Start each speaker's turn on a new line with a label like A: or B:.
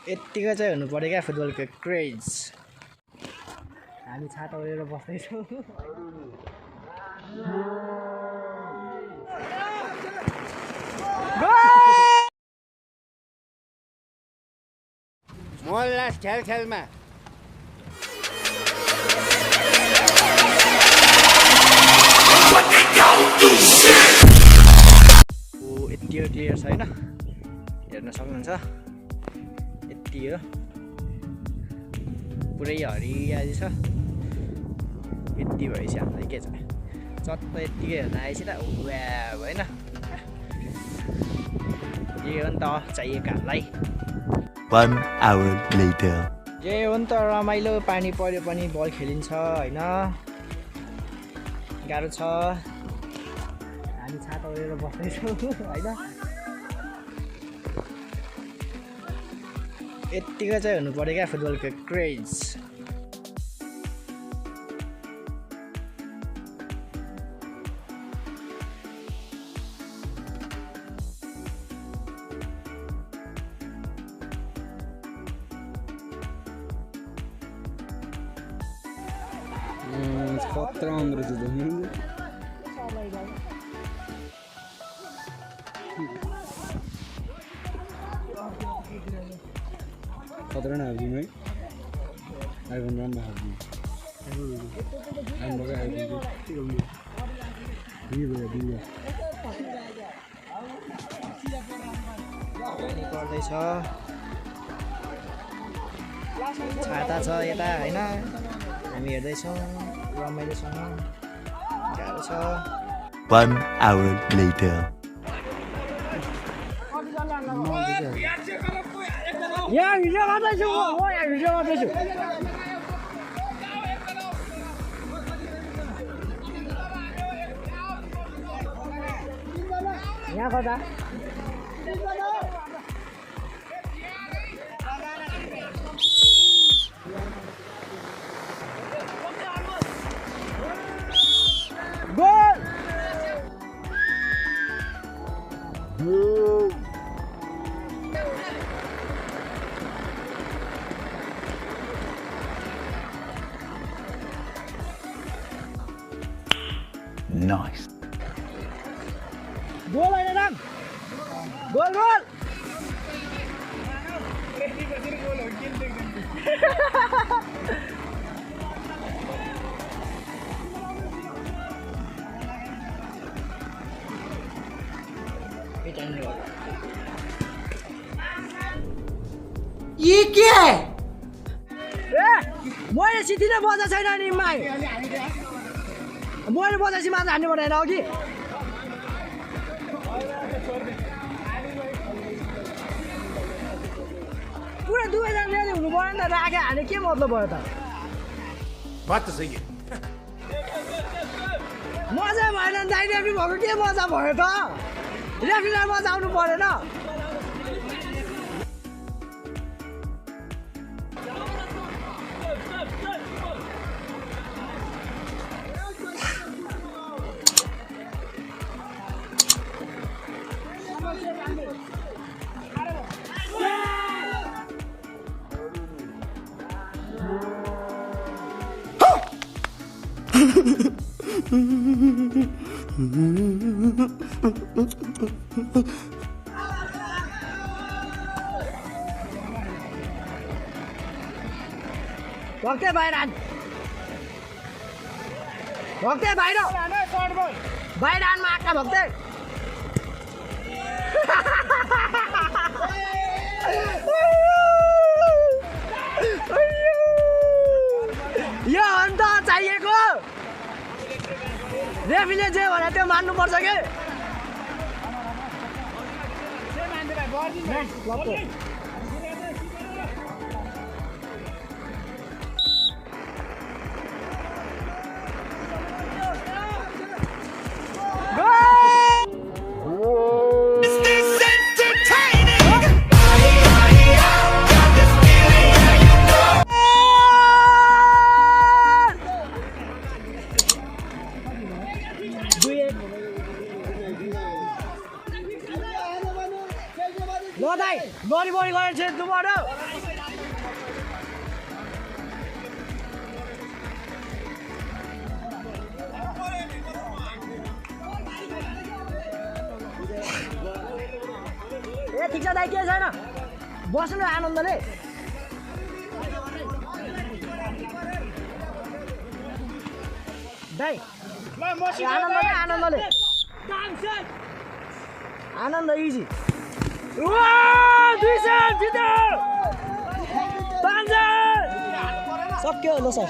A: यतिको चाहिँ हुनु पर्यो क्या फुटबलको क्रेज हामी छाता ओढेर बस्दैछौँ
B: मोहल्लास खेल खेलमा
A: यति हो क्लियर छैन हेर्न सक्नुहुन्छ यति हो पुरै हरियाली छ यति भएपछि हामीलाई के छ चट्ट यत्तिकै हेर्न आएपछि त वा भएन जे हो नि त चाहिएकाहरूलाई
C: 1 hour later.
A: जे हो नि त रमाइलो पानी पर्यो पनि बल खेलिन्छ होइन गाह्रो छ हामी छाता ओढेर बस्दैछौँ होइन यतिको चाहिँ हुनु पर्यो क्या फुटबलको क्रेज
D: खतरा अंदर से देखेंगे खतरा ना हार्दिन है आइभन राम हार्दिन आइभन बगा हार्दिन दियो
A: पर्दैछ छाता छ यता होइन हामी हेर्दैछौँ रमाइलोसँग गाह्रो छ
C: 1 hour later.
A: यहाँ भिडियो गर्दैछु म यहाँ भिडियो गर्दैछु यहाँ गर्दा गोल
C: Nice.
A: गोल होइन राम गोल गोल
B: ये क्या है
A: ए मैले सिधिनै बजा छैन नि माइ मैले बजाएपछि मात्र हान्नु पर्दैन अघि पुरै दुवैजना रेडी हुनु पऱ्यो नि त राखे हाने के मतलब भयो त
B: बात तो सही है
A: मजा भएन नि दाइ रेफ्री भएको के मजा भयो त रेफ्रीलाई मजा आउनु परेन भक्ते बाहिर भक्ते बाहिर बाहिर आनमा आँखा भक्ते यो अन्त चाहिएको रेफ्रीले जे भने त्यो मान्नुपर्छ के ल दाइ ठिक छ दाइ के छैन बस्नु आनन्दले दाइ आनन्दले आनन्द इजी सक्यो ल सर